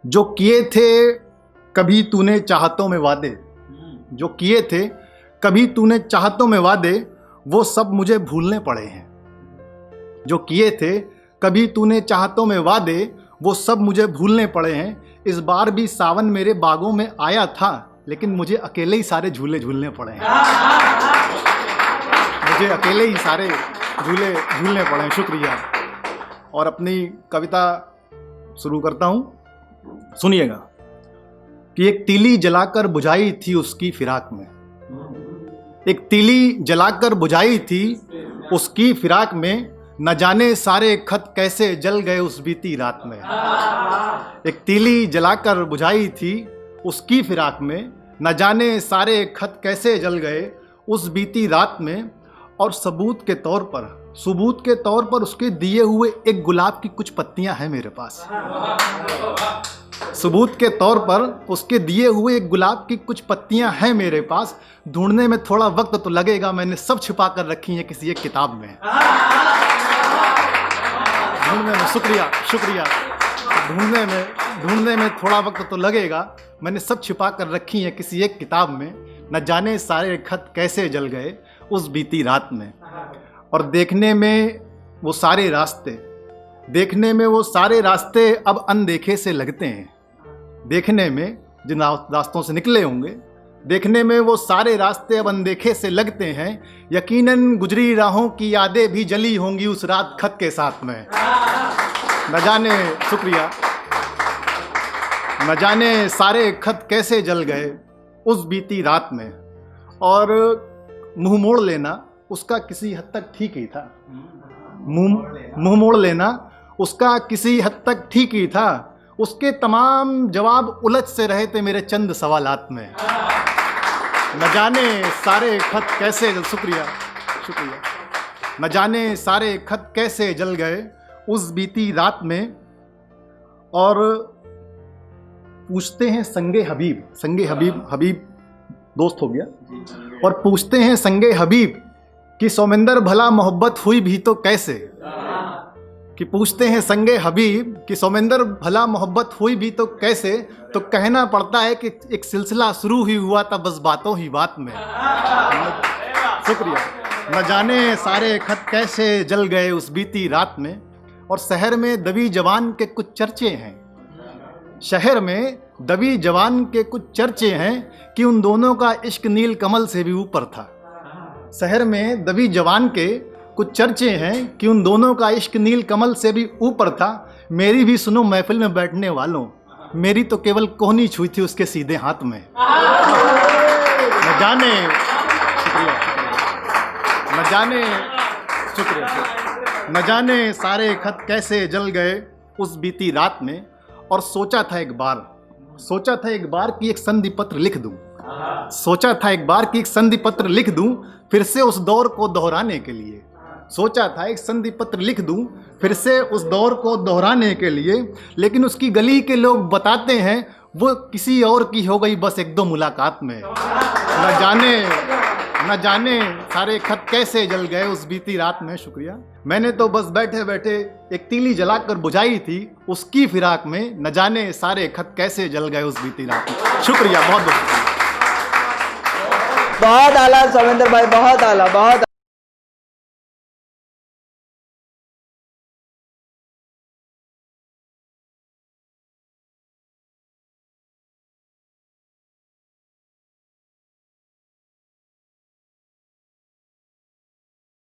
जो किए थे कभी तूने चाहतों में वादे, जो किए थे कभी तूने चाहतों में वादे, वो सब मुझे भूलने पड़े हैं। जो किए थे कभी तूने चाहतों में वादे, वो सब मुझे भूलने पड़े हैं। इस बार भी सावन मेरे बागों में आया था, लेकिन मुझे अकेले ही सारे झूले झूलने पड़े हैं। मुझे अकेले ही सारे झूले झूलने पड़े हैं। शुक्रिया। और अपनी कविता शुरू करता हूँ, सुनिएगा। कि एक तीली जलाकर बुझाई थी उसकी फिराक में, एक तीली जलाकर बुझाई थी उसकी फिराक में, न जाने सारे खत कैसे जल गए उस बीती रात में। एक तीली जलाकर बुझाई थी उसकी फिराक में, न जाने सारे खत कैसे जल गए उस बीती रात में। और सबूत के तौर पर उसके दिए हुए एक गुलाब की कुछ पत्तियां हैं मेरे पास। सबूत के तौर पर उसके दिए हुए एक गुलाब की कुछ पत्तियां हैं मेरे पास। ढूंढने में थोड़ा वक्त तो लगेगा, मैंने सब छिपा कर रखी हैं किसी एक किताब में। ढूंढने में शुक्रिया। ढूंढने में थोड़ा वक्त तो लगेगा, मैंने सब छिपा कर रखी हैं किसी एक किताब में। न जाने सारे खत कैसे जल गए उस बीती रात में। और देखने में वो सारे रास्ते अब अनदेखे से लगते हैं। देखने में जिन रास्तों से निकले होंगे, देखने में वो सारे रास्ते अब अनदेखे से लगते हैं। यकीनन गुजरी राहों की यादें भी जली होंगी उस रात खत के साथ में। न जाने सारे खत कैसे जल गए उस बीती रात में। और मुंह मोड़ लेना उसका किसी हद तक ठीक ही था। मुंह मोड़ लेना उसका किसी हद तक ठीक ही था। उसके तमाम जवाब उलझ से रहे थे मेरे चंद सवालात में। न जाने सारे खत कैसे शुक्रिया। न जाने सारे खत कैसे जल गए उस बीती रात में। और पूछते हैं संगे हबीब दोस्त हो गया। और पूछते हैं संगे हबीब कि सौमिंदर भला मोहब्बत हुई भी तो कैसे। कि पूछते हैं संगे हबीब कि सौमिंदर भला मोहब्बत हुई भी तो कैसे। तो कहना पड़ता है कि एक सिलसिला शुरू ही हुआ था बस बातों ही बात में। शुक्रिया। न जाने सारे खत कैसे जल गए उस बीती रात में। और शहर में दबी जवान के कुछ चर्चे हैं, शहर में दबी जवान के कुछ चर्चे हैं कि उन दोनों का इश्क नील कमल से भी ऊपर था। शहर में दबी जवान के कुछ चर्चे हैं कि उन दोनों का इश्क नील कमल से भी ऊपर था। मेरी भी सुनो महफिल में बैठने वालों, मेरी तो केवल कोहनी छुई थी उसके सीधे हाथ में। न जाने सारे खत कैसे जल गए उस बीती रात में। और सोचा था एक बार कि एक संधि पत्र लिख दूं। सोचा था एक बार कि एक संधि पत्र लिख दूं फिर से उस दौर को दोहराने के लिए। सोचा था एक संधि पत्र लिख दूं फिर से उस दौर को दोहराने के लिए। लेकिन उसकी गली के लोग बताते हैं वो किसी और की हो गई बस एक दो मुलाकात में। न जाने सारे खत कैसे जल गए उस बीती रात में। शुक्रिया। मैंने तो बस बैठे बैठे एक तीली जलाकर बुझाई थी उसकी फिराक में। न जाने सारे खत कैसे जल गए उस बीती रात में। शुक्रिया। बहुत आला सौमिंदर भाई, बहुत आला।